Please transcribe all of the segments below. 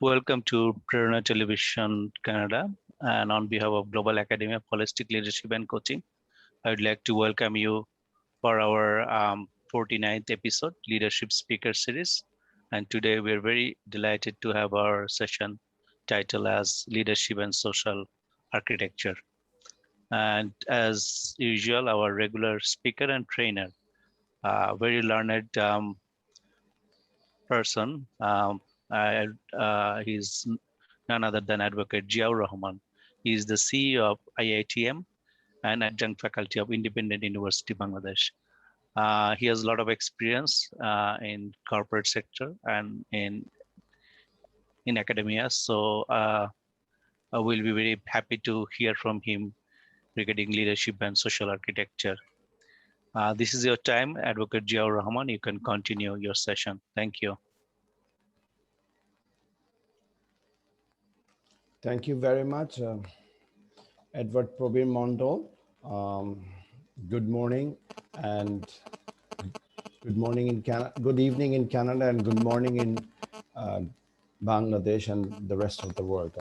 Welcome to Prerona Television Canada, and on behalf of Global Academy of Holistic Leadership and Coaching, I would like to welcome you for our 49th episode Leadership Speaker Series. And today we're very delighted to have our session titled as Leadership and Social Architecture. And as usual, our regular speaker and trainer, very learned person. He's none other than Advocate Jiaur Rahman. He is the CEO of IITM and adjunct faculty of Independent University Bangladesh. He has a lot of experience in corporate sector and in academia. So I will be very happy to hear from him regarding leadership and social architecture. This is your time, Advocate Jiaur Rahman. You can continue your session. Thank you. Thank you very much, Edward Probir Mondol. Good morning and good morning in Canada, good evening in Canada, and good morning in Bangladesh and the rest of the world.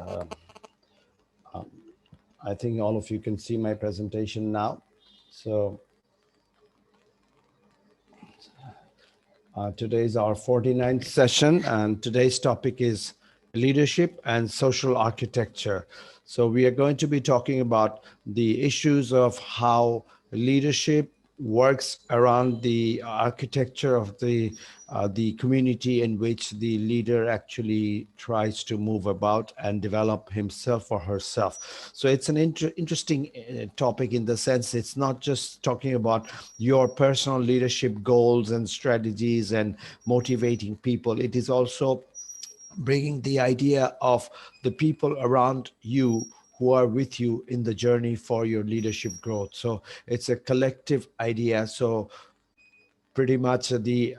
I think all of you can see my presentation now. So today is our 49th session, and today's topic is leadership and social architecture. So we are going to be talking about the issues of how leadership works around the architecture of the community in which the leader actually tries to move about and develop himself or herself. So it's an interesting topic in the sense it's not just talking about your personal leadership goals and strategies and motivating people. It is also bringing the idea of the people around you who are with you in the journey for your leadership growth. So it's a collective idea. So pretty much the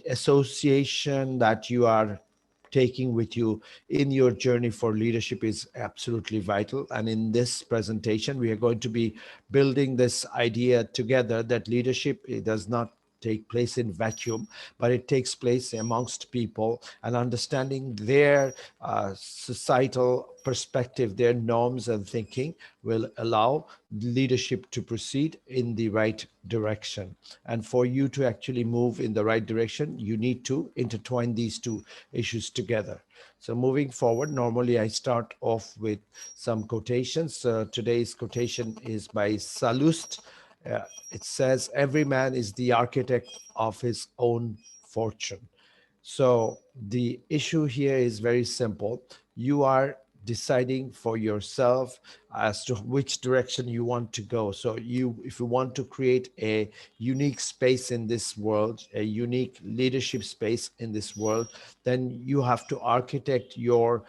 association that you are taking with you in your journey for leadership is absolutely vital. And in this presentation, we are going to be building this idea together that leadership, it does not take place in vacuum, but it takes place amongst people, and understanding their societal perspective, their norms and thinking will allow leadership to proceed in the right direction. And for you to actually move in the right direction, you need to intertwine these two issues together. So moving forward, normally I start off with some quotations. Today's quotation is by Salust. It says, "Every man is the architect of his own fortune." So the issue here is very simple. You are deciding for yourself as to which direction you want to go. So if you want to create a unique space in this world, a unique leadership space in this world, then you have to architect your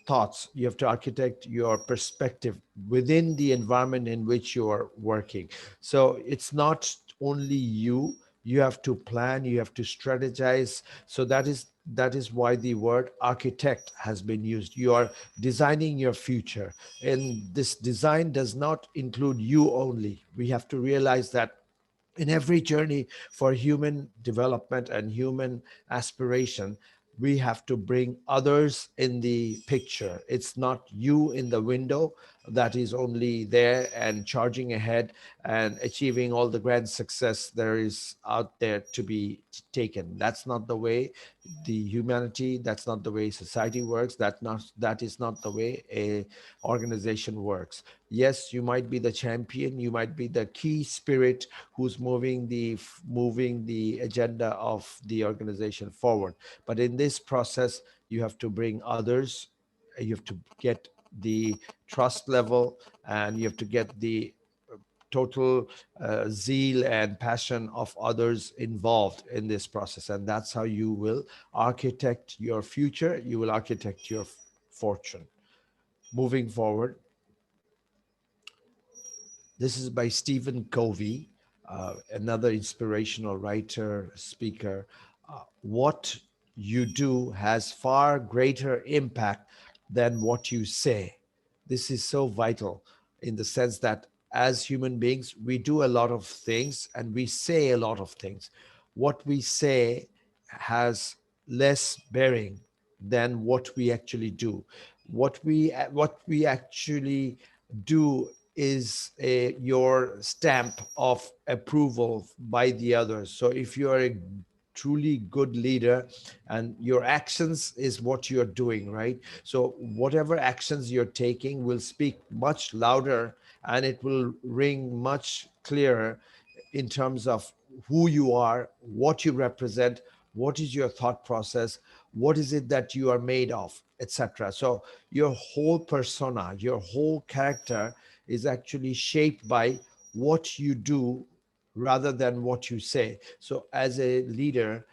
thoughts. You have to architect your perspective within the environment in which you are working. So it's not only you have to plan, you have to strategize. So that is why the word architect has been used. You are designing your future, and this design does not include you only. We have to realize that in every journey for human development and human aspiration, we have to bring others in the picture. It's not you in the window that is only there and charging ahead and achieving all the grand success there is out there to be taken. That's not the way the humanity, that's not the way society works. That is not the way a organization works. Yes, you might be the champion, you might be the key spirit who's moving the agenda of the organization forward, but in this process you have to bring others, you have to get the trust level, and you have to get the total zeal and passion of others involved in this process. And that's how you will architect your future, you will architect your fortune. Moving forward, this is by Stephen Covey, another inspirational writer, speaker. What you do has far greater impact than what you say. This is so vital in the sense that as human beings, we do a lot of things and we say a lot of things. What we say has less bearing than what we actually do. What we actually do is your stamp of approval by the others. So if you are a truly good leader, and your actions is what you're doing, right? So whatever actions you're taking will speak much louder, and it will ring much clearer in terms of who you are, what you represent, what is your thought process, what is it that you are made of, etc. So your whole persona, your whole character is actually shaped by what you do rather than what you say. So as a leader,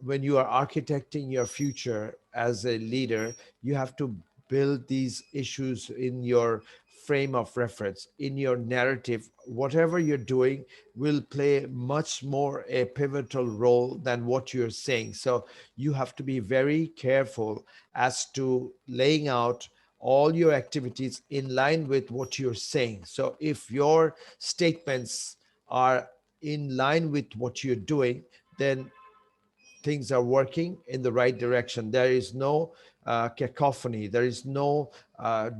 when you are architecting your future as a leader, you have to build these issues in your frame of reference, in your narrative. Whatever you're doing will play much more a pivotal role than what you're saying. So you have to be very careful as to laying out all your activities in line with what you're saying. So if your statements are in line with what you're doing, then things are working in the right direction. There is no cacophony. There is no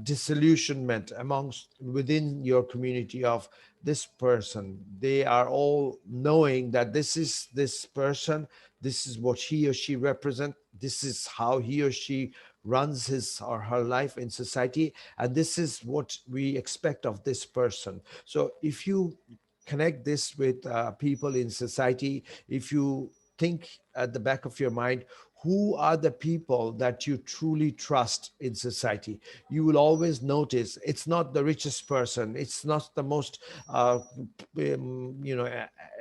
disillusionment amongst within your community of this person. They are all knowing that this is this person. This is what he or she represent. This is how he or she runs his or her life in society, and this is what we expect of this person. So if you connect this with people in society, if you think at the back of your mind, who are the people that you truly trust in society, you will always notice it's not the richest person, it's not the most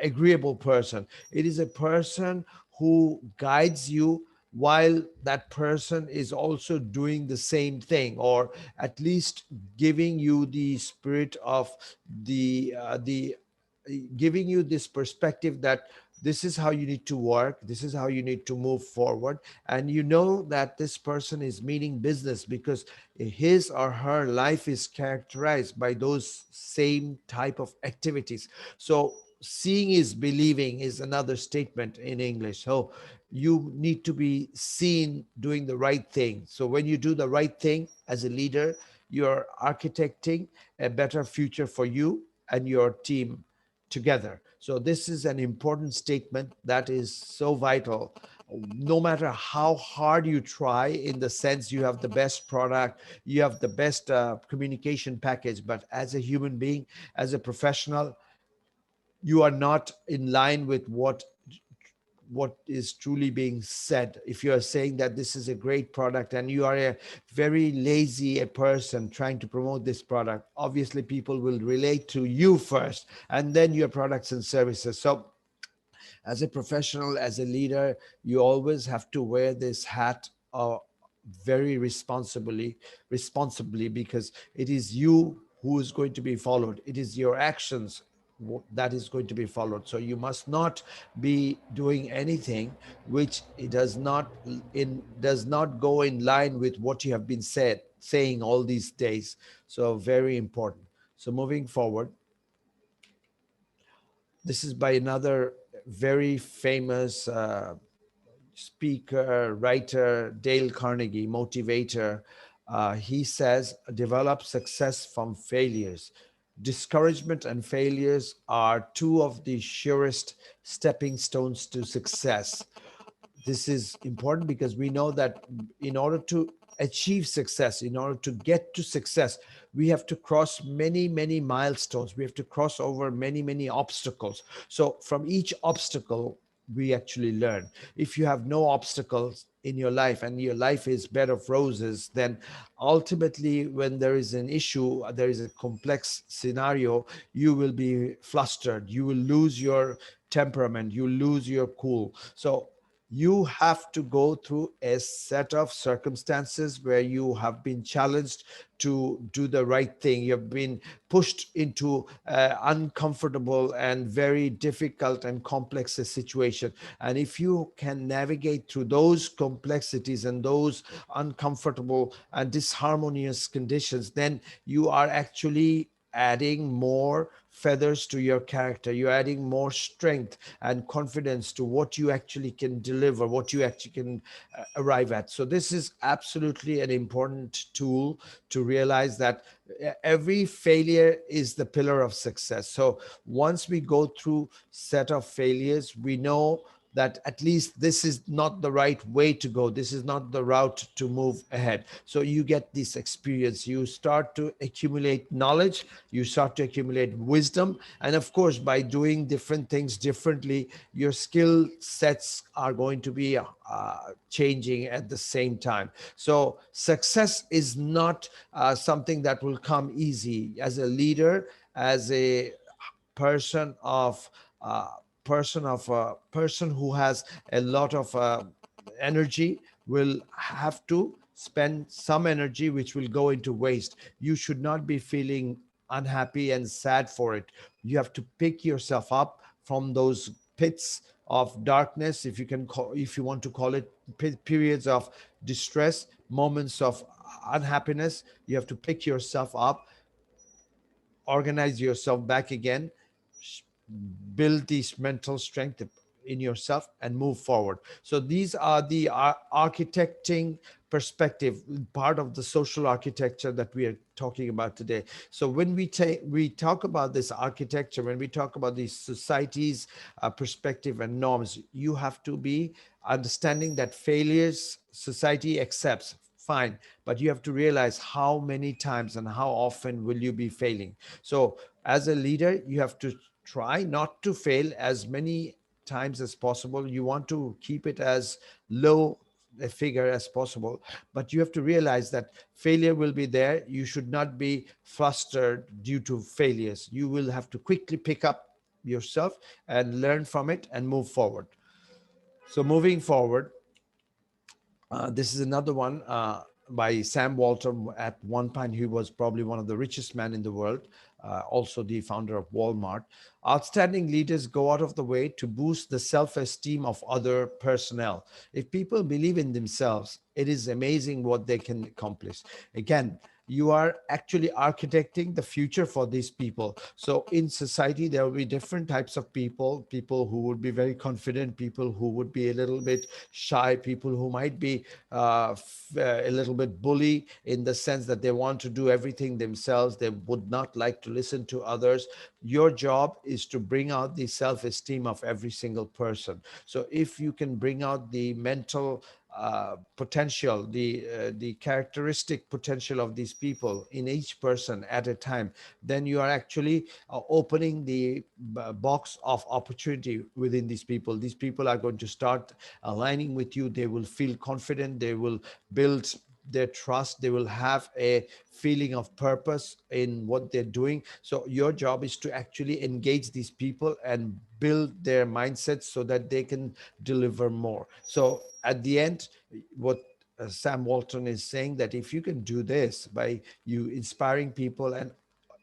agreeable person. It is a person who guides you while that person is also doing the same thing, or at least giving you the spirit of the giving you this perspective that this is how you need to work, this is how you need to move forward. And you know that this person is meaning business because his or her life is characterized by those same type of activities. So seeing is believing is another statement in English. So you need to be seen doing the right thing. So when you do the right thing as a leader, you're architecting a better future for you and your team together. So this is an important statement that is so vital. No matter how hard you try, in the sense you have the best product, you have the best communication package, but as a human being, as a professional, you are not in line with what is truly being said. If you are saying that this is a great product and you are a very lazy a person trying to promote this product, obviously people will relate to you first and then your products and services. So as a professional, as a leader, you always have to wear this hat very responsibly, because it is you who is going to be followed. It is your actions that is going to be followed. So you must not be doing anything which it does not go in line with what you have been saying all these days. So very important. So moving forward, this is by another very famous speaker, writer, Dale Carnegie, motivator. He says, develop success from failures. Discouragement and failures are two of the surest stepping stones to success. This is important because we know that in order to achieve success, in order to get to success, we have to cross many milestones. We have to cross over many obstacles. So from each obstacle we actually learn. If you have no obstacles in your life and your life is bed of roses, then ultimately when there is an issue, there is a complex scenario, you will be flustered, you will lose your temperament, you lose your cool. So you have to go through a set of circumstances where you have been challenged to do the right thing. You've been pushed into uncomfortable and very difficult and complex a situation. And if you can navigate through those complexities and those uncomfortable and disharmonious conditions, then you are actually adding more feathers to your character. You're adding more strength and confidence to what you actually can deliver, what you actually can arrive at. So this is absolutely an important tool to realize that every failure is the pillar of success. So once we go through set of failures, we know that at least this is not the right way to go. This is not the route to move ahead. So you get this experience. You start to accumulate knowledge. You start to accumulate wisdom. And of course, by doing different things differently, your skill sets are going to be changing at the same time. So success is not something that will come easy. As a leader, as a person of uh, person who has a lot of energy will have to spend some energy which will go into waste. You should not be feeling unhappy and sad for it. You have to pick yourself up from those pits of darkness, if you can call, if you want to call it, periods of distress, moments of unhappiness. You have to pick yourself up, organize yourself back again, build this mental strength in yourself and move forward. So these are the architecting perspective, part of the social architecture that we are talking about today. So when we talk about this architecture, when we talk about these societies perspective and norms, you have to be understanding that failures society accepts, fine, but you have to realize how many times and how often will you be failing. So as a leader, you have to try not to fail as many times as possible. You want to keep it as low a figure as possible, but you have to realize that failure will be there. You should not be flustered due to failures. You will have to quickly pick up yourself and learn from it and move forward. So moving forward, this is another one by Sam Walton. At one point, he was probably one of the richest men in the world, also the founder of Walmart. Outstanding leaders go out of the way to boost the self-esteem of other personnel. If people believe in themselves, it is amazing what they can accomplish. Again, you are actually architecting the future for these people. So in society, there will be different types of people, people who would be very confident, people who would be a little bit shy, people who might be a little bit bully in the sense that they want to do everything themselves. They would not like to listen to others. Your job is to bring out the self-esteem of every single person. So if you can bring out the mental potential, the characteristic potential of these people in each person at a time, then you are actually opening the box of opportunity within these people. These people are going to start aligning with you. They will feel confident. They will build their trust. They will have a feeling of purpose in what they're doing. So your job is to actually engage these people and build their mindsets so that they can deliver more. So at the end, what Sam Walton is saying, that if you can do this by you inspiring people and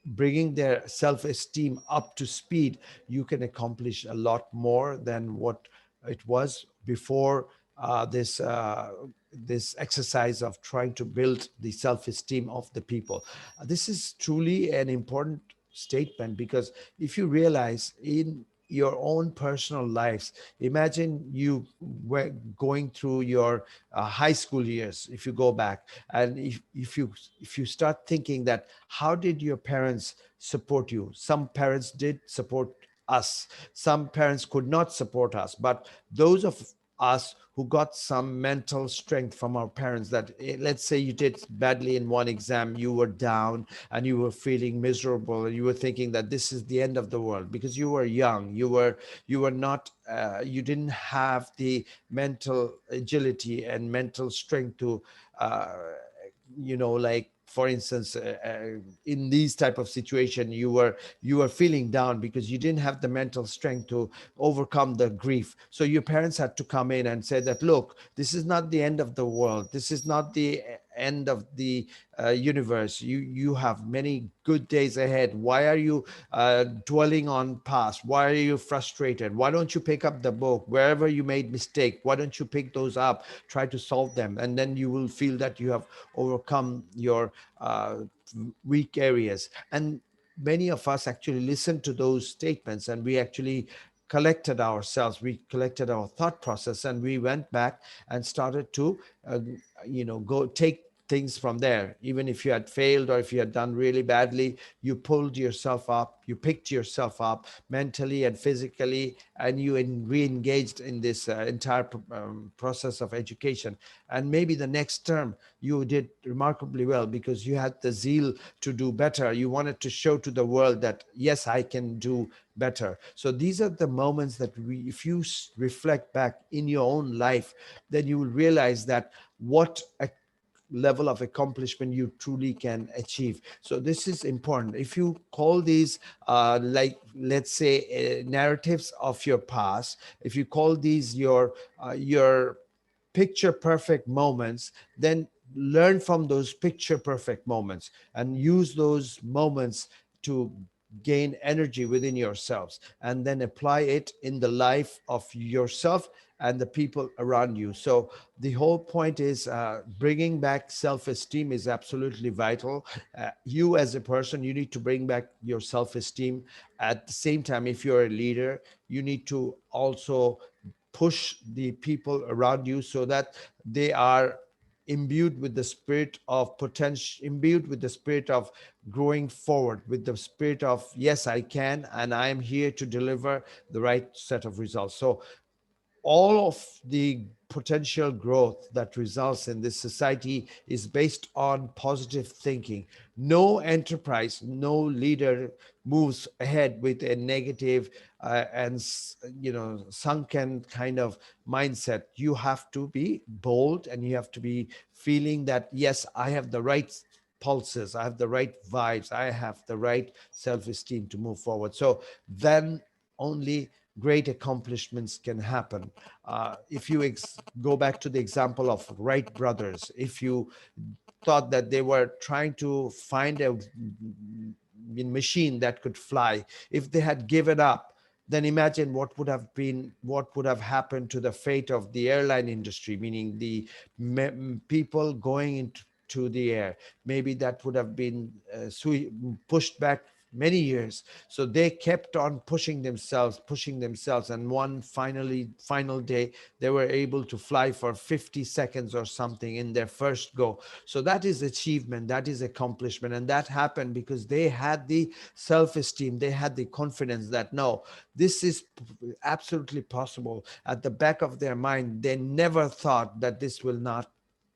bringing their self-esteem up to speed, you can accomplish a lot more than what it was before this exercise of trying to build the self-esteem of the people. This is truly an important statement, because if you realize in your own personal lives, imagine you were going through your high school years, if you go back, and if you start thinking that how did your parents support you. Some parents did support us, some parents could not support us, but those of us who got some mental strength from our parents, that let's say you did badly in one exam, you were down and you were feeling miserable and you were thinking that this is the end of the world, because you were young, you were not you didn't have the mental agility and mental strength to uh, like for instance, in these type of situation, you were feeling down because you didn't have the mental strength to overcome the grief. So your parents had to come in and say that, look, this is not the end of the world, this is not the end of the universe. You have many good days ahead. Why are you dwelling on past? Why are you frustrated? Why don't you pick up the book wherever you made mistake? Why don't you pick those up, try to solve them, and then you will feel that you have overcome your weak areas. And many of us actually listened to those statements, and we actually collected ourselves, we collected our thought process, and we went back and started to uh, go take things from there. Even if you had failed or if you had done really badly, you pulled yourself up, you picked yourself up mentally and physically, and you re-engaged in this entire process of education. And maybe the next term you did remarkably well because you had the zeal to do better. You wanted to show to the world that yes, I can do better. So these are the moments that if you reflect back in your own life, then you will realize that what a level of accomplishment you truly can achieve. So this is important. If you call these like, let's say, narratives of your past, if you call these your picture perfect moments, then learn from those picture perfect moments and use those moments to gain energy within yourselves, and then apply it in the life of yourself and the people around you. So the whole point is bringing back self-esteem is absolutely vital. You as a person, you need to bring back your self-esteem. At the same time, if you're a leader, you need to also push the people around you so that they are imbued with the spirit of potential, imbued with the spirit of growing forward, with the spirit of yes, I can, and I am here to deliver the right set of results. So all of the potential growth that results in this society is based on positive thinking. No enterprise, no leader moves ahead with a negative and sunken kind of mindset. You have to be bold, and you have to be feeling that yes, I have the right pulses, I have the right vibes, I have the right self-esteem to move forward. So then only great accomplishments can happen. If you go back to the example of Wright brothers, if you thought that they were trying to find a machine that could fly, if they had given up, then imagine what would have happened to the fate of the airline industry, meaning the people going into the air. Maybe that would have been pushed back many years. So they kept on pushing themselves, and final day, they were able to fly for 50 seconds or something in their first go. So that is achievement, that is accomplishment, and that happened because they had the self-esteem, they had the confidence that no, this is absolutely possible. At the back of their mind, they never thought that this will not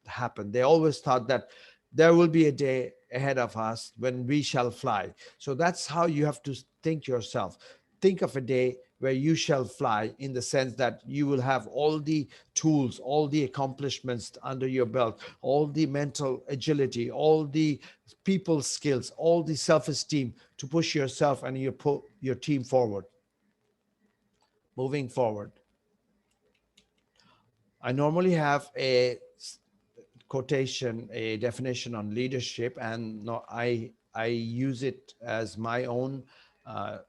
happen. They always thought that there will be a day ahead of us when we shall fly. So that's how you have to think yourself. Think of a day where you shall fly, in the sense that you will have all the tools, all the accomplishments under your belt, all the mental agility, all the people skills, all the self-esteem to push yourself and your team forward, moving forward. I normally have a quotation, a definition on leadership, and no, I use it as my own uh,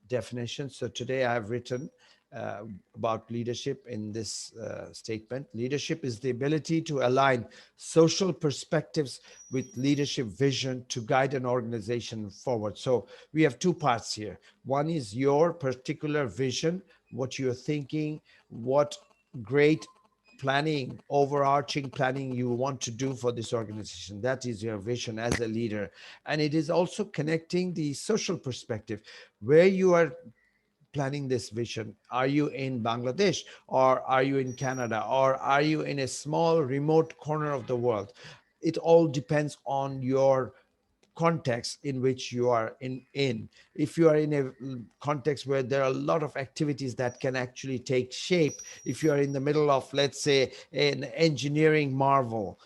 definition. So today I have written uh, about leadership in this statement. Leadership is the ability to align social perspectives with leadership vision to guide an organization forward. So we have two parts here. One is your particular vision, what you're thinking, what great planning, overarching planning you want to do for this organization. That is your vision as a leader. And it is also connecting the social perspective, where you are planning this vision. Are you in Bangladesh, or are you in Canada, or are you in a small remote corner of the world? It all depends on your context in which you are in. If you are in a context where there are a lot of activities that can actually take shape, if you are in the middle of, let's say, an engineering marvel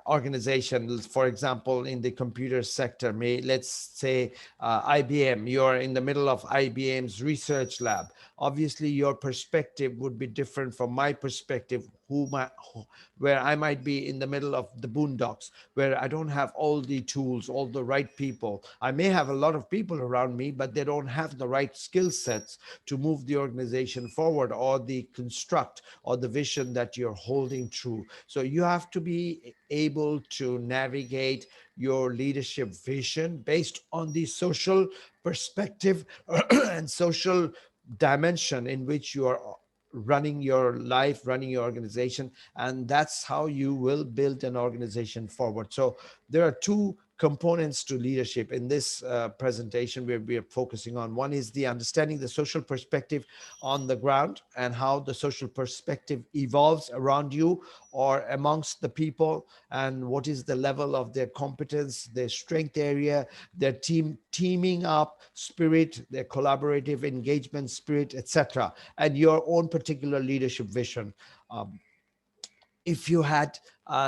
organization, for example, in the computer sector, let's say IBM, you are in the middle of IBM's research lab. Obviously your perspective would be different from my perspective, where I might be in the middle of the boondocks, where I don't have all the tools, all the right people. I may have a lot of people around me, but they don't have the right skill sets to move the organization forward, or the construct or the vision that you're holding true. So you have to be be able to navigate your leadership vision based on the social perspective and social dimension in which you are running your life, running your organization, and that's how you will build an organization forward. So there are two components to leadership in this presentation where we are focusing on. One is the understanding the social perspective on the ground and how the social perspective evolves around you or amongst the people, and what is the level of their competence, their strength area, their teaming up spirit, their collaborative engagement spirit, etc., and your own particular leadership vision. Um, if you had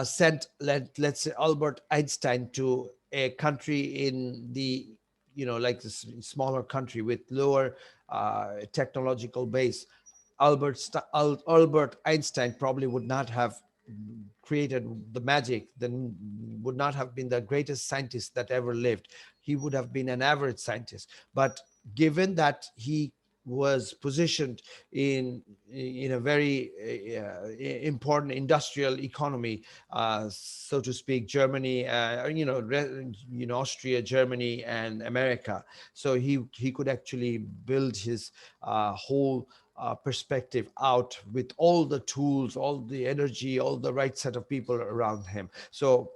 sent, let's say, Albert Einstein to a country in the, like this smaller country with lower technological base, Albert Einstein probably would not have created the magic, then would not have been the greatest scientist that ever lived. He would have been an average scientist. But given that he was positioned in in a very important industrial economy, so to speak, Germany, Austria, Germany, and America. So he could actually build his whole perspective out with all the tools, all the energy, all the right set of people around him. So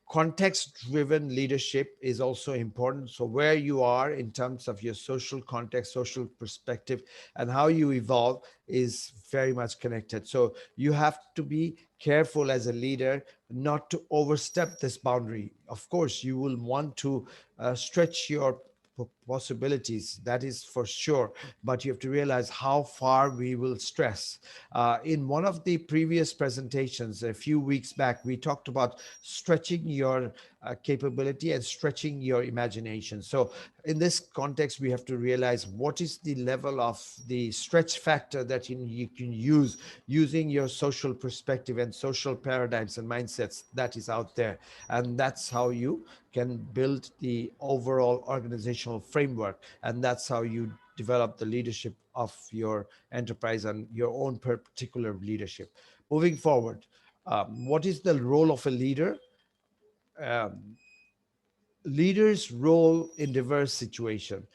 context driven leadership is also important. So where you are in terms of your social context, social perspective, and how you evolve is very much connected. So you have to be careful as a leader not to overstep this boundary. Of course you will want to stretch your possibilities, that is for sure, but you have to realize how far we will stress. In one of the previous presentations a few weeks back, we talked about stretching your capability and stretching your imagination. So in this context we have to realize what is the level of the stretch factor that you can use using your social perspective and social paradigms and mindsets that is out there, and that's how you can build the overall organizational framework, and that's how you develop the leadership of your enterprise and your own particular leadership. Moving forward, what is the role of a leader? um, Leaders role in diverse situation.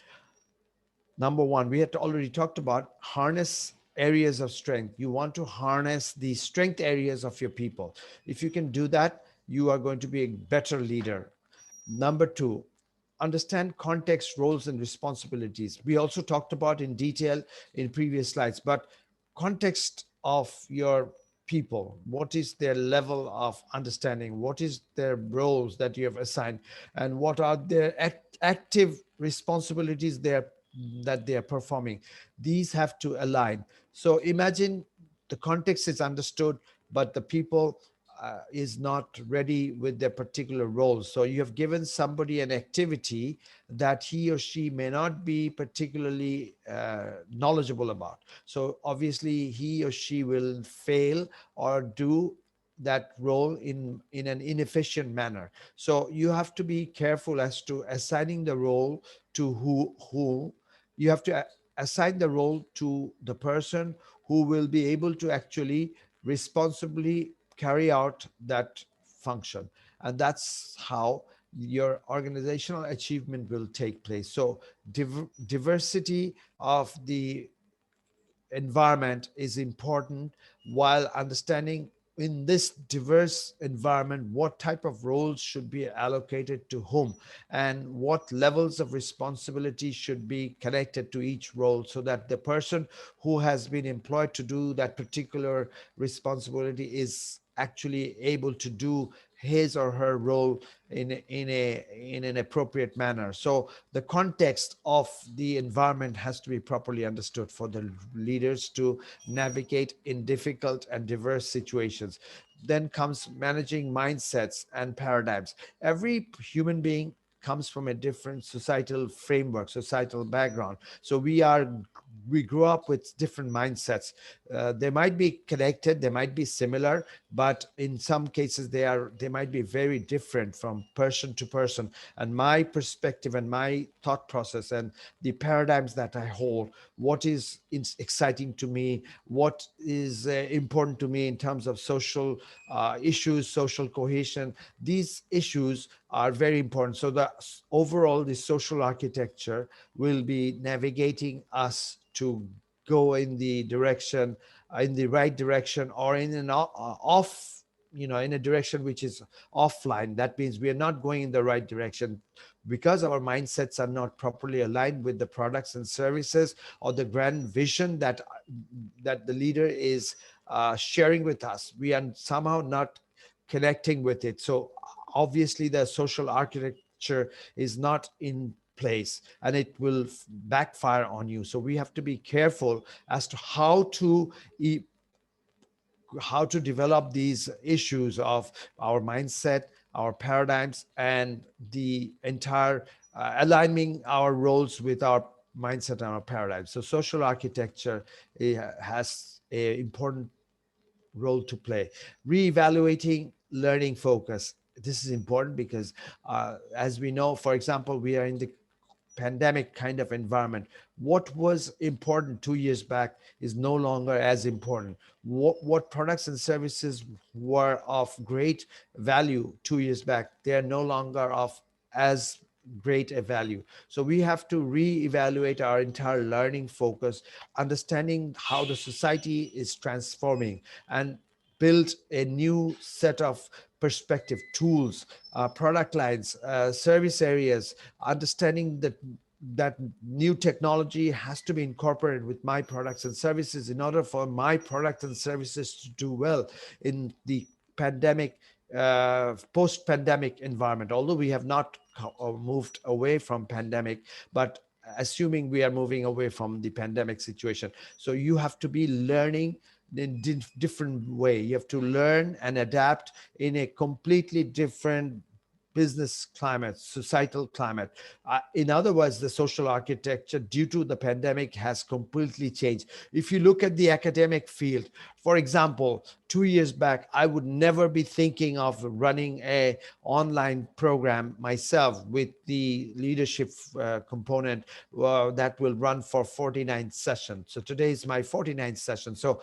Number one, we had already talked about harness areas of strength. You want to harness the strength areas of your people. If you can do that, you are going to be a better leader. Number two, understand context, roles, and responsibilities. We also talked about in detail in previous slides, but context of your people, what is their level of understanding, what is their roles that you have assigned, and what are their active responsibilities that they are performing. These have to align. So imagine the context is understood, but the people is not ready with their particular roles. So you have given somebody an activity that he or she may not be particularly knowledgeable about. So obviously he or she will fail or do that role in an inefficient manner. So you have to be careful as to assigning the role to who you have to assign the role to the person who will be able to actually responsibly carry out that function, and that's how your organizational achievement will take place. So diversity of the environment is important, while understanding in this diverse environment what type of roles should be allocated to whom and what levels of responsibility should be connected to each role, so that the person who has been employed to do that particular responsibility is actually able to do his or her role in an appropriate manner. So the context of the environment has to be properly understood for the leaders to navigate in difficult and diverse situations. Then comes managing mindsets and paradigms. Every human being comes from a different societal framework, societal background. So we are we grow up with different mindsets. They might be connected, they might be similar, but in some cases they might be very different from person to person. And my perspective and my thought process and the paradigms that I hold, what is exciting to me, what is important to me in terms of social issues, social cohesion, these issues are very important. So the overall the social architecture will be navigating us to go in the direction, in the right direction, or in an off, in a direction which is offline. That means we are not going in the right direction because our mindsets are not properly aligned with the products and services or the grand vision that the leader is sharing with us. We are somehow not connecting with it. So obviously the social architecture is not in place, and it will backfire on you. So we have to be careful as to how to develop these issues of our mindset, our paradigms, and the entire aligning our roles with our mindset and our paradigms. So social architecture has a important role to play. Reevaluating learning focus. This is important because, as we know, for example, we are in the pandemic kind of environment. What was important 2 years back is no longer as important. What products and services were of great value 2 years back, they are no longer of as great a value. So we have to reevaluate our entire learning focus, understanding how the society is transforming, and build a new set of perspective tools, product lines, service areas, understanding that new technology has to be incorporated with my products and services in order for my products and services to do well in the pandemic, post-pandemic environment. Although we have not moved away from pandemic, but assuming we are moving away from the pandemic situation, so you have to be learning in different way. You have to learn and adapt in a completely different business climate, societal climate. In other words, the social architecture due to the pandemic has completely changed. If you look at the academic field, for example, 2 years back, I would never be thinking of running a online program myself with the leadership component that will run for 49 sessions. So today is my 49th session. So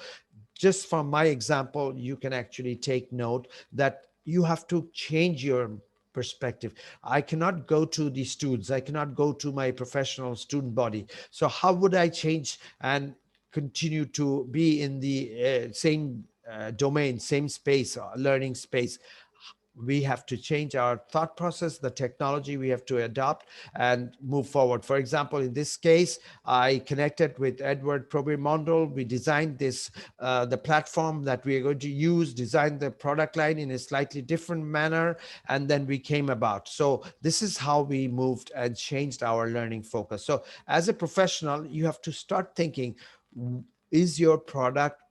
just from my example, you can actually take note that you have to change your perspective. I cannot go to the students, I cannot go to my professional student body. So how would I change and continue to be in the same domain, same space, learning space? We have to change our thought process, the technology we have to adopt and move forward. For example, in this case, I connected with Edward Probimondol. We designed this, the platform that we are going to use, designed the product line in a slightly different manner, and then we came about. So this is how we moved and changed our learning focus. So as a professional, you have to start thinking, is your product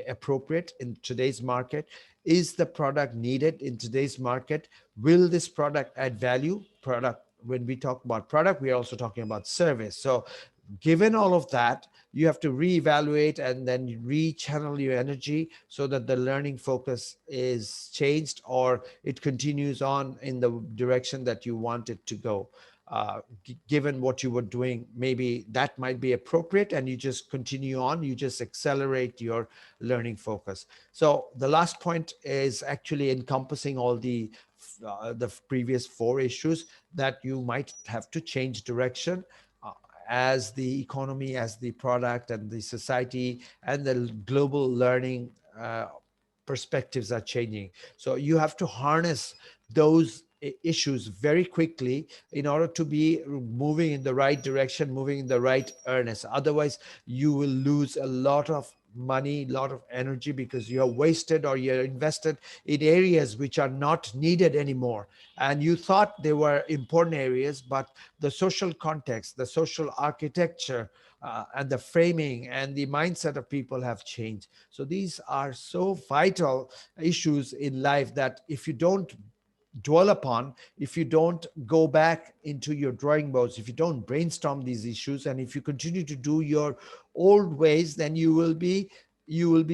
appropriate in today's market? Is the product needed in today's market? Will this product add value? Product, when we talk about product, we are also talking about service. So given all of that, you have to reevaluate and then rechannel your energy so that the learning focus is changed or it continues on in the direction that you want it to go. Given what you were doing, maybe that might be appropriate, and you just continue on, you just accelerate your learning focus. So the last point is actually encompassing all the previous four issues, that you might have to change direction as the economy, as the product and the society and the global learning perspectives are changing. So you have to harness those issues very quickly in order to be moving in the right direction, moving in the right earnest. Otherwise, you will lose a lot of money, a lot of energy, because you are wasted or you're invested in areas which are not needed anymore. And you thought they were important areas, but the social context, the social architecture, and the framing and the mindset of people have changed. So these are so vital issues in life that if you don't dwell upon, if you don't go back into your drawing boards, if you don't brainstorm these issues, and if you continue to do your old ways, then you will be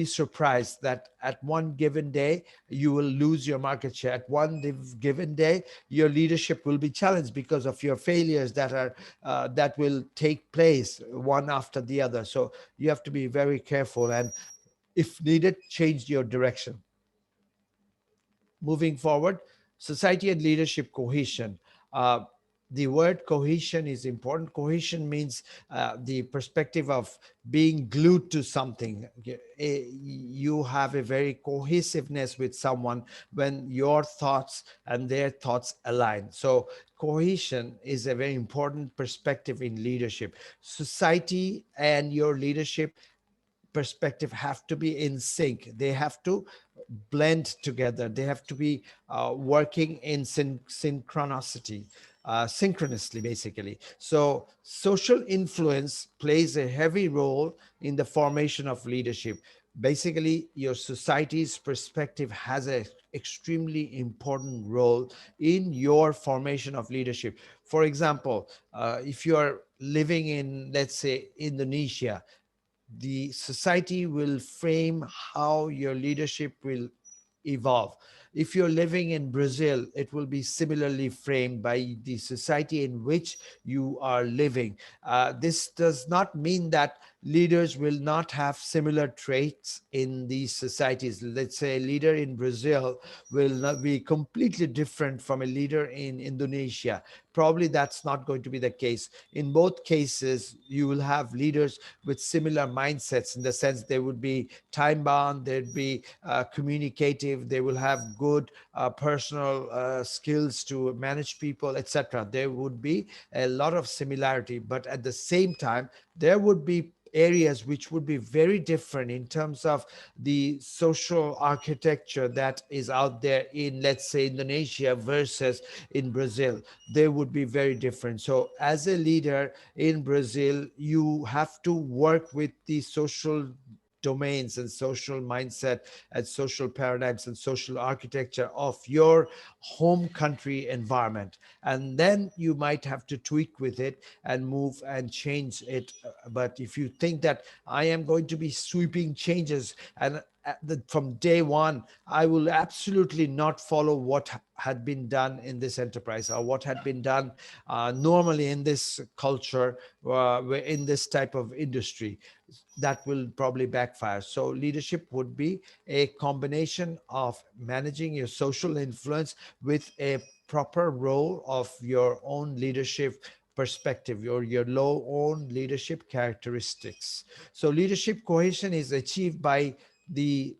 surprised that at one given day you will lose your market share. At one given day your leadership will be challenged because of your failures that will take place one after the other. So you have to be very careful, and if needed, change your direction. Moving forward, society and leadership cohesion. Uh, the word cohesion is important. Cohesion means the perspective of being glued to something. You have a very cohesiveness with someone when your thoughts and their thoughts align. So, cohesion is a very important perspective in leadership. Society and your leadership perspective have to be in sync. They have to blend together. They have to be working in synchronicity, synchronously, basically. So, social influence plays a heavy role in the formation of leadership. Basically, your society's perspective has an extremely important role in your formation of leadership. For example, if you are living in, let's say, Indonesia, the society will frame how your leadership will evolve. If you're living in Brazil, it will be similarly framed by the society in which you are living. This does not mean that leaders will not have similar traits in these societies. Let's say a leader in Brazil will not be completely different from a leader in Indonesia. Probably that's not going to be the case. In both cases, you will have leaders with similar mindsets, in the sense they would be time bound, they'd be communicative, they will have good personal skills to manage people, etc. There would be a lot of similarity, but at the same time, there would be areas which would be very different in terms of the social architecture that is out there in, let's say, Indonesia versus in Brazil. They would be very different. So as a leader in Brazil, you have to work with the social domains and social mindset and social paradigms and social architecture of your home country environment. And then you might have to tweak with it and move and change it. But if you think that I am going to be sweeping changes and from day one, I will absolutely not follow what had been done in this enterprise or what had been done normally in this culture, in this type of industry, that will probably backfire. So, leadership would be a combination of managing your social influence with a proper role of your own leadership perspective, your low own leadership characteristics. So, leadership cohesion is achieved by the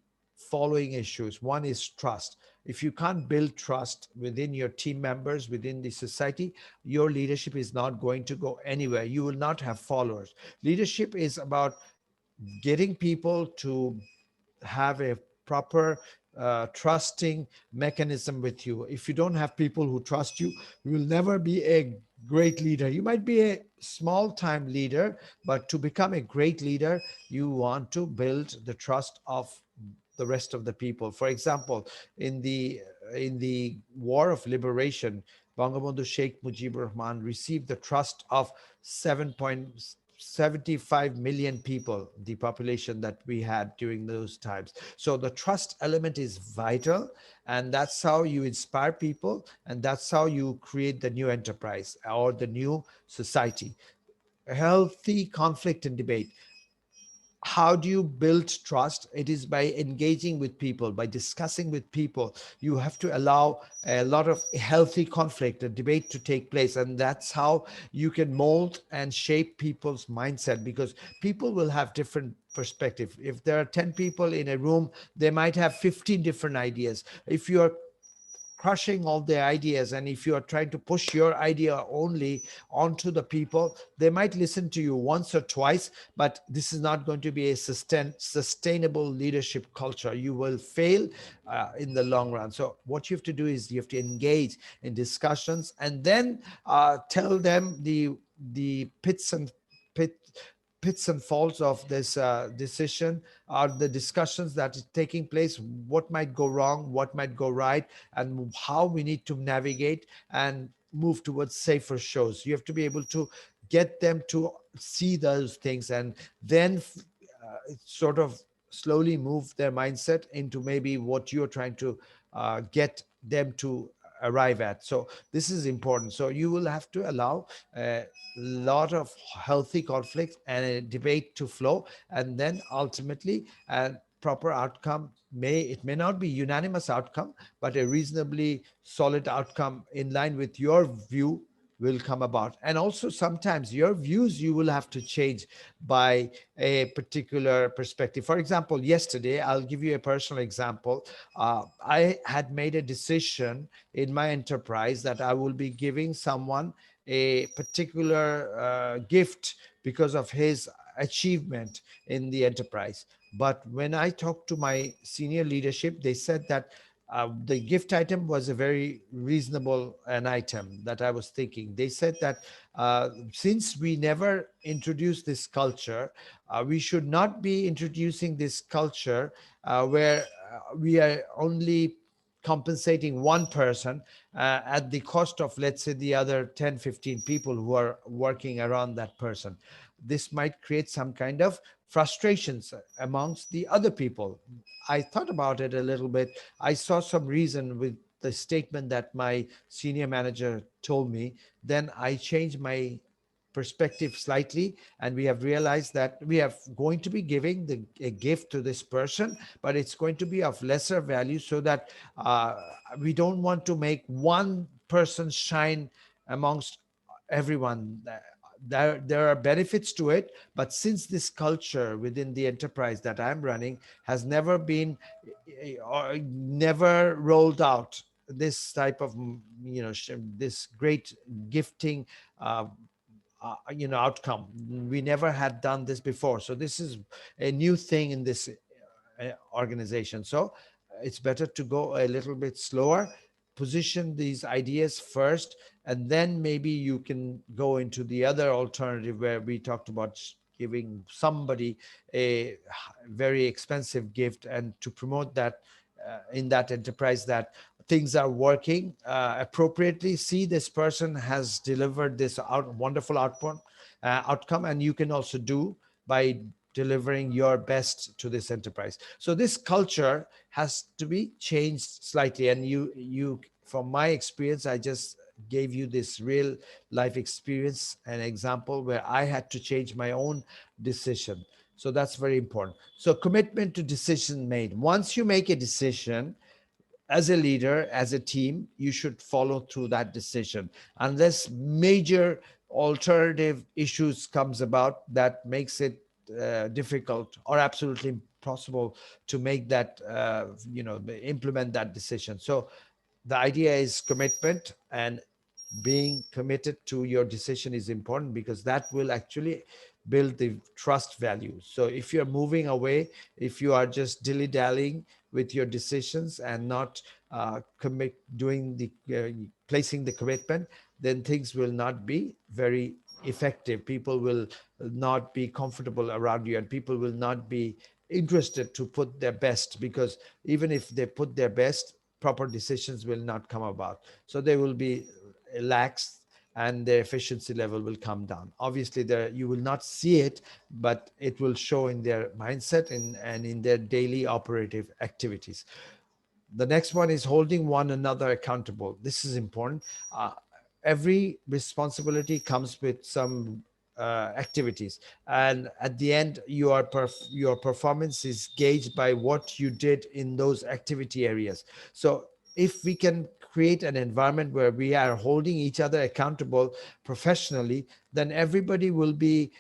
following issues. One is trust. If you can't build trust within your team members, within the society, your leadership is not going to go anywhere. You will not have followers. Leadership is about getting people to have a proper trusting mechanism with you. If you don't have people who trust you, you will never be a great leader. You might be a small time leader, but to become a great leader, you want to build the trust of the rest of the people. For example, in the War of Liberation, Bangabandhu Sheikh Mujibur Rahman received the trust of 7.75 million people, the population that we had during those times. So the trust element is vital, and that's how you inspire people, and that's how you create the new enterprise or the new society. A healthy conflict and debate. How do you build trust? It is by engaging with people, by discussing with people. You have to allow a lot of healthy conflict and debate to take place, and that's how you can mold and shape people's mindset, because people will have different perspective. If there are 10 people in a room, they might have 15 different ideas. If you are crushing all their ideas, and if you are trying to push your idea only onto the people, they might listen to you once or twice, but this is not going to be a sustainable leadership culture. You will fail in the long run. So what you have to do is you have to engage in discussions, and then tell them the pits and pit pits and falls of this decision, are the discussions that is taking place, what might go wrong, what might go right, and how we need to navigate and move towards safer shows. You have to be able to get them to see those things, and then sort of slowly move their mindset into maybe what you're trying to get them to arrive at. So this is important. So you will have to allow a lot of healthy conflict and a debate to flow, and then ultimately a proper outcome, may not be unanimous outcome, but a reasonably solid outcome in line with your view will come about. And also sometimes your views you will have to change by a particular perspective. For example, yesterday, I'll give you a personal example. I had made a decision in my enterprise that I will be giving someone a particular gift because of his achievement in the enterprise. But when I talked to my senior leadership, they said that the gift item was a very reasonable an item that I was thinking. They said that since we never introduced this culture, we should not be introducing this culture where we are only compensating one person at the cost of, let's say, the other 10, 15 people who are working around that person. This might create some kind of frustrations amongst the other people. I thought about it a little bit. I saw some reason with the statement that my senior manager told me. Then I changed my perspective slightly, and we have realized that we are going to be giving a gift to this person, but it's going to be of lesser value, so that we don't want to make one person shine amongst everyone. There are benefits to it, but since this culture within the enterprise that I'm running has never been or never rolled out this type of this great gifting uh, outcome. We never had done this before, so this is a new thing in this organization. So it's better to go a little bit slower, position these ideas first, and then maybe you can go into the other alternative where we talked about giving somebody a very expensive gift, and to promote that in that enterprise that things are working appropriately. See, this person has delivered this wonderful outcome, and you can also do by delivering your best to this enterprise. So this culture has to be changed slightly. And you from my experience, I just gave you this real life experience, an example where I had to change my own decision. So that's very important. So commitment to decision made. Once you make a decision, as a leader, as a team, you should follow through that decision unless major alternative issues comes about that makes it difficult or absolutely impossible to make that implement that decision. So the idea is commitment, and being committed to your decision is important, because that will actually build the trust value. So if you're moving away, if you are just dilly-dallying with your decisions and not doing the placing the commitment, then things will not be very effective. People will not be comfortable around you, and people will not be interested to put their best, because even if they put their best, proper decisions will not come about. So they will be lax, and their efficiency level will come down. Obviously, there you will not see it, but it will show in their mindset and in their daily operative activities. The next one is holding one another accountable. This is important. Every responsibility comes with some activities, and at the end, your performance is gauged by what you did in those activity areas. So if we can create an environment where we are holding each other accountable professionally, then everybody will be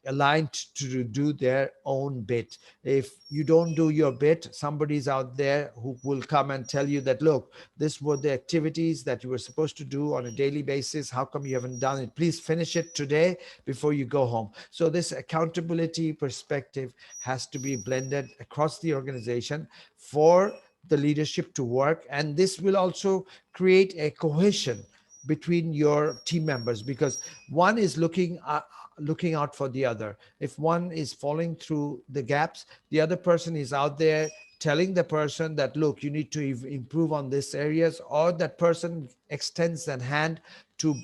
aligned to do their own bit. If you don't do your bit, somebody's out there who will come and tell you that, look, this were the activities that you were supposed to do on a daily basis. How come you haven't done it? Please finish it today before you go home. So this accountability perspective has to be blended across the organization for the leadership to work. And this will also create a cohesion between your team members, because one is looking out for the other. If one is falling through the gaps, the other person is out there telling the person that, look, you need to improve on these areas, or that person extends an hand to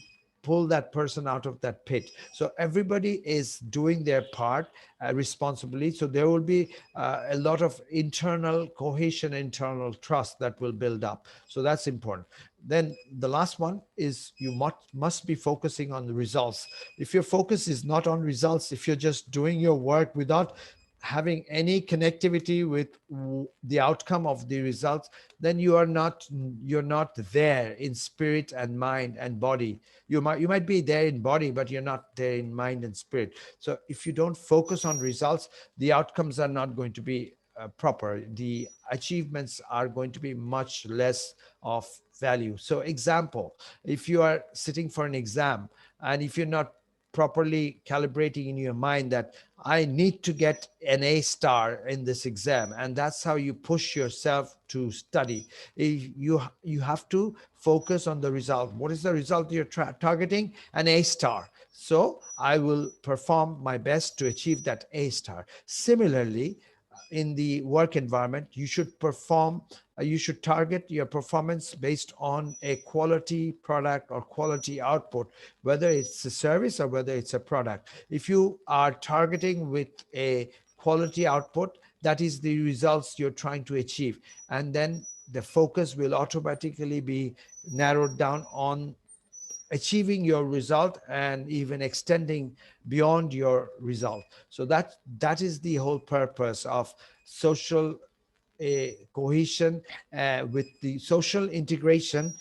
pull that person out of that pit. So everybody is doing their part responsibly. So there will be a lot of internal cohesion, internal trust that will build up. So that's important. Then the last one is you must be focusing on the results. If your focus is not on results, if you're just doing your work without having any connectivity with the outcome of the results, then you're not there in spirit and mind and body. You might be there in body, but you're not there in mind and spirit. So if you don't focus on results, the outcomes are not going to be proper. The achievements are going to be much less of value. So example, if you are sitting for an exam, and if you're not properly calibrating in your mind that I need to get an A star in this exam, and that's how you push yourself to study. You have to focus on the result. What is the result you're targeting? An A star. So I will perform my best to achieve that A star. Similarly, in the work environment, you should target your performance based on a quality product or quality output, whether it's a service or whether it's a product. If you are targeting with a quality output, that is the results you're trying to achieve. And then the focus will automatically be narrowed down on achieving your result and even extending beyond your result. So that is the whole purpose of social cohesion, with the social integration,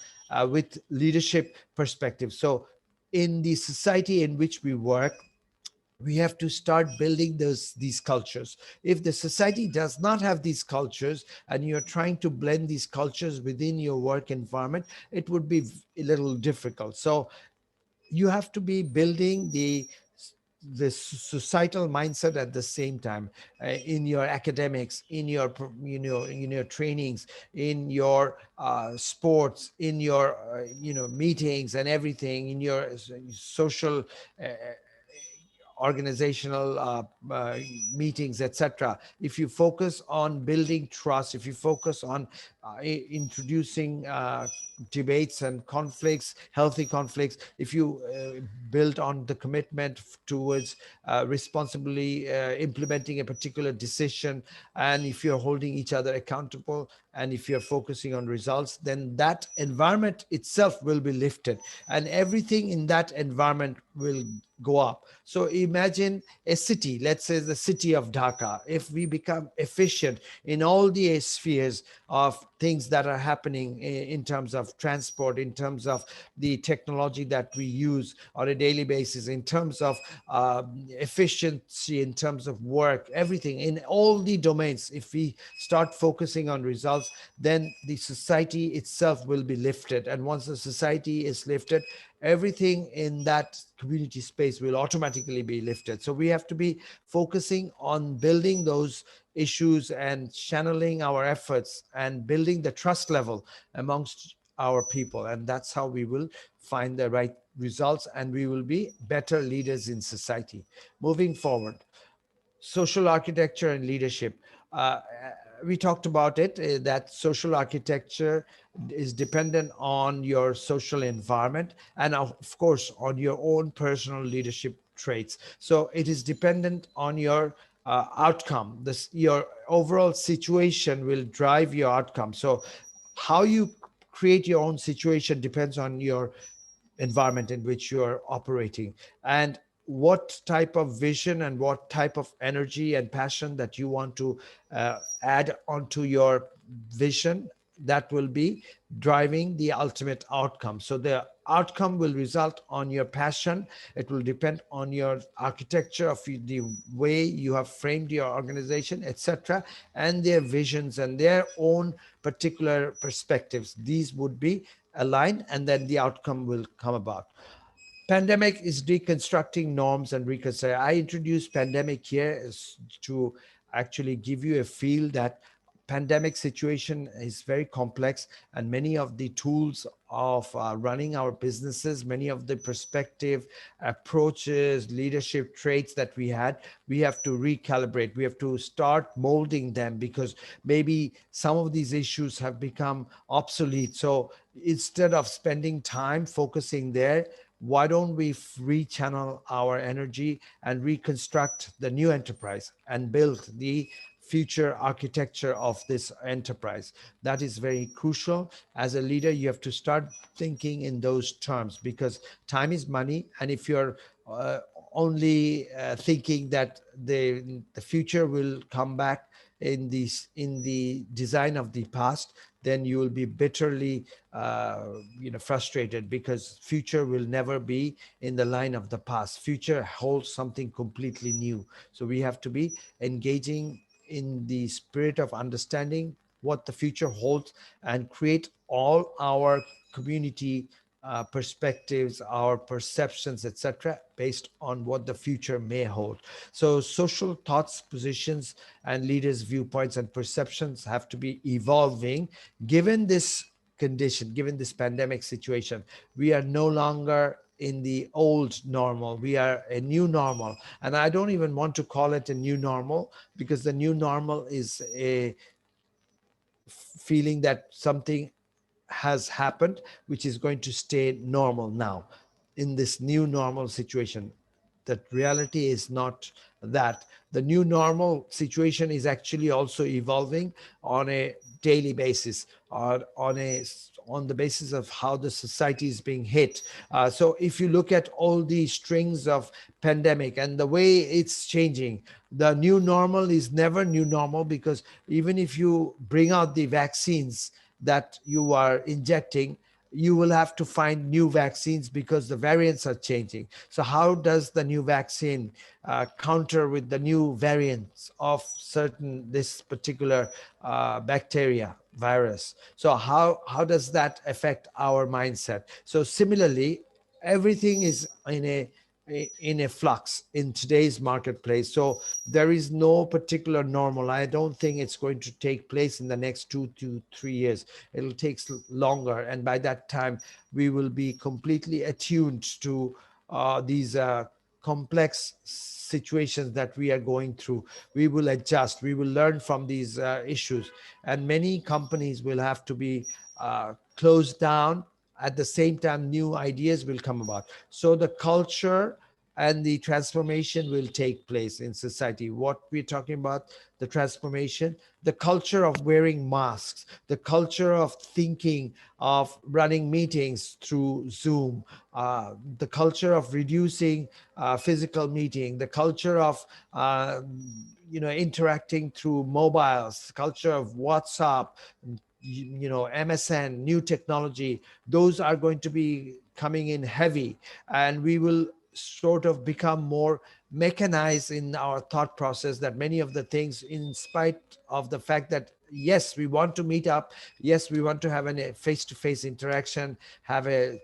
with leadership perspective. So in the society in which we work, we have to start building these cultures. If the society does not have these cultures, and you're trying to blend these cultures within your work environment, it would be a little difficult. So you have to be building the societal mindset at the same time, in your academics, in your in your trainings, in your sports, in your meetings and everything, in your social organizational meetings, etc. If you focus on building trust, if you focus on introducing debates and conflicts, healthy conflicts, if you build on the commitment towards responsibly implementing a particular decision, and if you're holding each other accountable, and if you're focusing on results, then that environment itself will be lifted, and everything in that environment will go up. So imagine a city, let's say the city of Dhaka. If we become efficient in all the spheres of things that are happening in terms of transport, in terms of the technology that we use on a daily basis, in terms of efficiency, in terms of work, everything in all the domains, if we start focusing on results, then the society itself will be lifted. And once the society is lifted, everything in that community space will automatically be lifted. So we have to be focusing on building those issues and channeling our efforts and building the trust level amongst our people. And that's how we will find the right results, and we will be better leaders in society. Moving forward, social architecture and leadership. We talked about it, that social architecture is dependent on your social environment, and of course on your own personal leadership traits. So it is dependent on your outcome. Your overall situation will drive your outcome. So how you create your own situation depends on your environment in which you are operating, and what type of vision and what type of energy and passion that you want to add onto your vision, that will be driving the ultimate outcome. So the outcome will result on your passion. It will depend on your architecture of the way you have framed your organization, etc., and their visions and their own particular perspectives. These would be aligned, and then the outcome will come about. Pandemic is deconstructing norms and reconcile. I introduced pandemic here to actually give you a feel that pandemic situation is very complex, and many of the tools of running our businesses, many of the perspective, approaches, leadership traits that we have to recalibrate. We have to start molding them because maybe some of these issues have become obsolete. So instead of spending time focusing there, why don't we rechannel our energy and reconstruct the new enterprise and build the future architecture of this enterprise? That is very crucial. As a leader, you have to start thinking in those terms because time is money. And if you're uh, only thinking that the future will come back in the design of the past, then you will be bitterly frustrated because future will never be in the line of the past. Future holds something completely new. So we have to be engaging in the spirit of understanding what the future holds and create all our community perspectives, our perceptions, etc., based on what the future may hold. So, social thoughts, positions, and leaders' viewpoints and perceptions have to be evolving given this condition, given this pandemic situation. We are no longer in the old normal. We are a new normal. And I don't even want to call it a new normal because the new normal is a feeling that something has happened which is going to stay normal now in this new normal situation. That reality is not that. The new normal situation is actually also evolving on a daily basis, or on the basis of how the society is being hit. So if you look at all the strings of pandemic and the way it's changing, the new normal is never new normal because even if you bring out the vaccines that you are injecting, you will have to find new vaccines because the variants are changing. So, how does the new vaccine counter with the new variants of certain this particular bacteria, virus? So, how does that affect our mindset? So, similarly, everything is in a flux in today's marketplace. So there is no particular normal. I don't think it's going to take place in the next 2 to 3 years. It'll take longer, and by that time we will be completely attuned to these complex situations that we are going through. We will adjust, we will learn from these issues, and many companies will have to be closed down. At the same time, new ideas will come about. So the culture and the transformation will take place in society. What we're talking about, the transformation, the culture of wearing masks, the culture of thinking of running meetings through Zoom, the culture of reducing physical meeting, the culture of interacting through mobiles, culture of WhatsApp, MSN, new technology. Those are going to be coming in heavy, and we will sort of become more mechanized in our thought process. That many of the things, in spite of the fact that yes, we want to meet up, yes, we want to have a face-to-face interaction, have a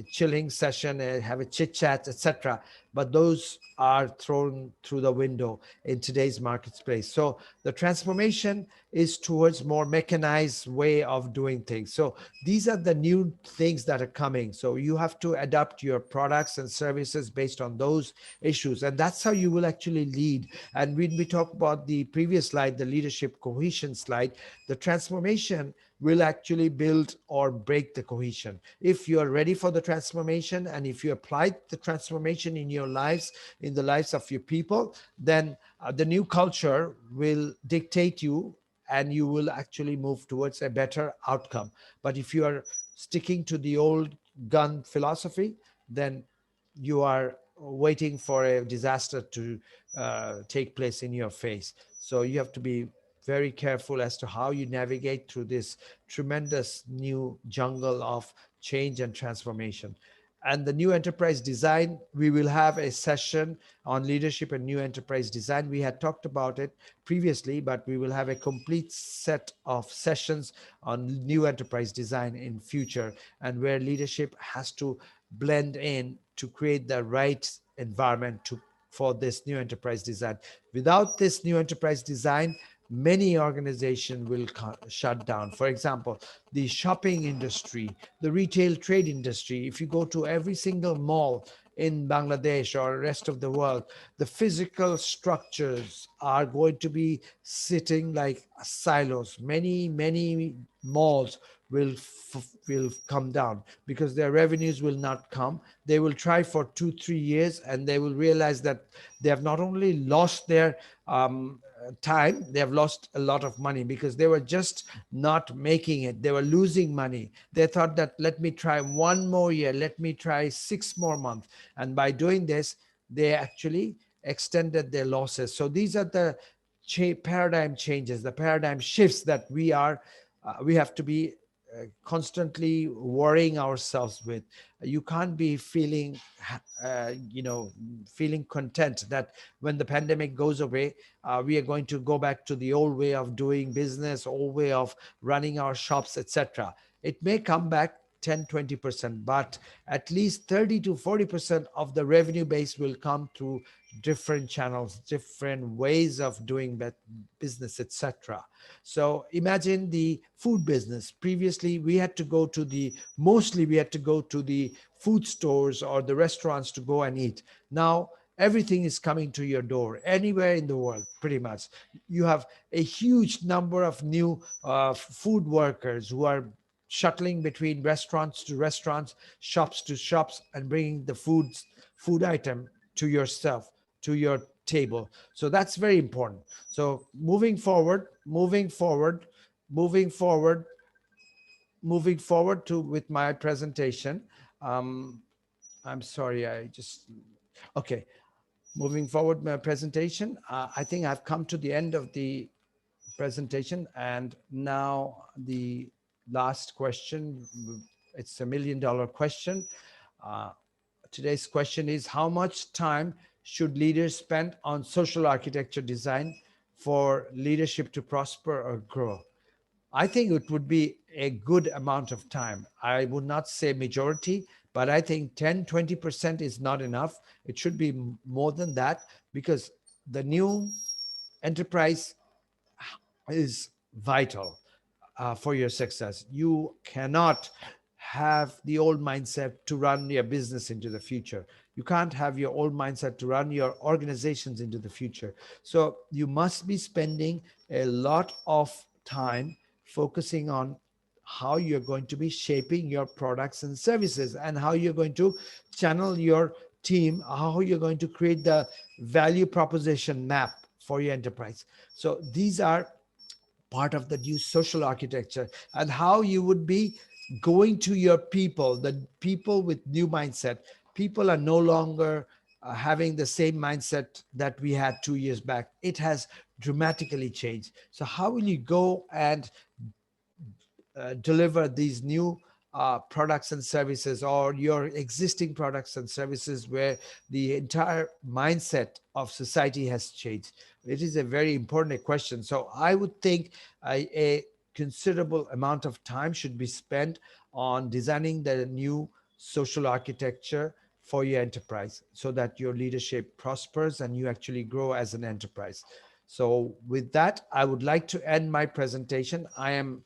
chilling session, have a chit chat, etc., but those are thrown through the window in today's marketplace. So the transformation is towards more mechanized way of doing things. So these are the new things that are coming. So you have to adapt your products and services based on those issues, and that's how you will actually lead. And when we talk about the previous slide, the leadership cohesion slide, the transformation will actually build or break the cohesion. If you are ready for the transformation, and if you apply the transformation in your lives, in the lives of your people, then the new culture will dictate you, and you will actually move towards a better outcome. But if you are sticking to the old gun philosophy, then you are waiting for a disaster to take place in your face. So you have to be very careful as to how you navigate through this tremendous new jungle of change and transformation. And the new enterprise design, we will have a session on leadership and new enterprise design. We had talked about it previously, but we will have a complete set of sessions on new enterprise design in future, and where leadership has to blend in to create the right environment for this new enterprise design. Without this new enterprise design, many organizations will shut down. For example, the shopping industry, the retail trade industry. If you go to every single mall in Bangladesh or rest of the world, the physical structures are going to be sitting like silos. Many malls will come down because their revenues will not come. They will try for 2 3 years, and they will realize that they have not only lost their time, they have lost a lot of money because they were just not making it. They were losing money. They thought that, let me try one more year, let me try 6 more months. And by doing this, they actually extended their losses. So these are the paradigm changes, the paradigm shifts that we have to be constantly worrying ourselves with. You can't be feeling feeling content that when the pandemic goes away, we are going to go back to the old way of doing business, old way of running our shops, etc. It may come back 10 20%, but at least 30 to 40% of the revenue base will come through different channels, different ways of doing business, etc. So imagine the food business. Previously, we had to go to the food stores or the restaurants to go and eat. Now, everything is coming to your door anywhere in the world, pretty much. You have a huge number of new food workers who are shuttling between restaurants to restaurants, shops to shops, and bringing the food item to yourself, to your table. So that's very important. So moving forward, moving forward to with my presentation. um, I'm sorry, I just okay. Moving forward, my presentation. I think I've come to the end of the presentation, and now the last question. It's $1 million question. Uh, Today's question is: how much time should leaders spend on social architecture design for leadership to prosper or grow? I think it would be a good amount of time. I would not say majority, but I think 10 20% is not enough. It should be more than that, because the new enterprise is vital for your success. You cannot have the old mindset to run your business into the future. You can't have your old mindset to run your organizations into the future. So you must be spending a lot of time focusing on how you're going to be shaping your products and services, and how you're going to channel your team, how you're going to create the value proposition map for your enterprise. So these are part of the new social architecture, and how you would be going to your people, the people with new mindset. People are no longer having the same mindset that we had 2 years back. It has dramatically changed. So how will you go and deliver these new products and services, or your existing products and services, where the entire mindset of society has changed? It is a very important question. So I would think a considerable amount of time should be spent on designing the new social architecture for your enterprise, so that your leadership prospers and you actually grow as an enterprise. So with that, I would like to end my presentation. I am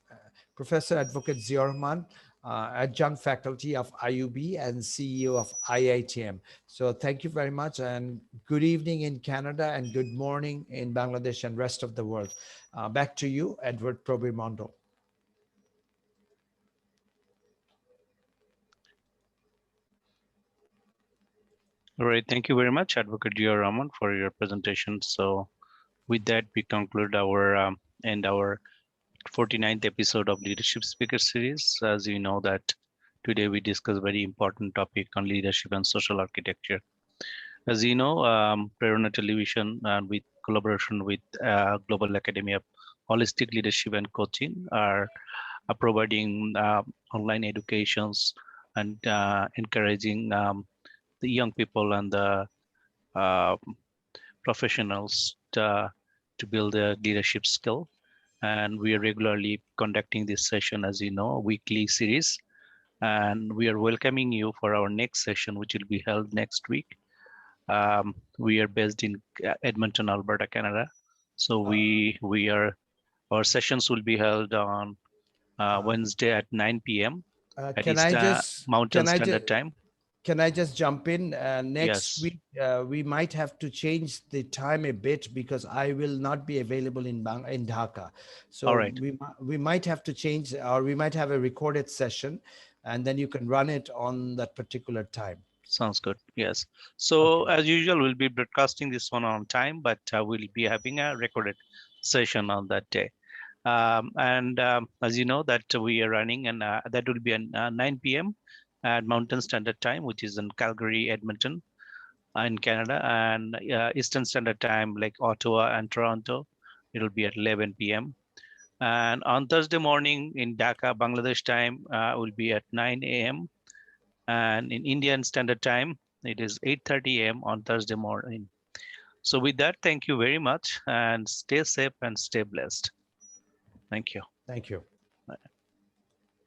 Professor Advocate Ziorman, adjunct faculty of IUB and CEO of IITM. So thank you very much, and good evening in Canada and good morning in Bangladesh and rest of the world. Back to you, Edward Probimondo. All right, thank you very much, Advocate Gio Rahman, for your presentation. So with that, we conclude our 49th episode of Leadership Speaker Series. As you know that today we discuss very important topic on leadership and social architecture. As you know, Prerona Television, with collaboration with Global Academy of Holistic Leadership and Coaching, are providing online educations and encouraging the young people and the uh, professionals to build their leadership skill. And we are regularly conducting this session, as you know, weekly series. And we are welcoming you for our next session, which will be held next week. We are based in Edmonton, Alberta, Canada. So our sessions will be held on Wednesday at 9 p.m. at Can East I just Mountain can I just Standard Time. can I just jump in? Next Yes. week, we might have to change the time a bit because I will not be available in Dhaka. All So right. we might have to change, or we might have a recorded session, and then you can run it on that particular time. Sounds good. Yes. So Okay. as usual, we'll be broadcasting this one on time, but we'll be having a recorded session on that day. And as you know, that we are running, and that will be at 9 p.m. at Mountain Standard Time, which is in Calgary, Edmonton, in Canada, and Eastern Standard Time, like Ottawa and Toronto, it'll be at 11 p.m. And on Thursday morning in Dhaka, Bangladesh time, will be at 9 a.m. And in Indian Standard Time, it is 8:30 a.m. on Thursday morning. So with that, thank you very much, and stay safe and stay blessed. Thank you. Thank you.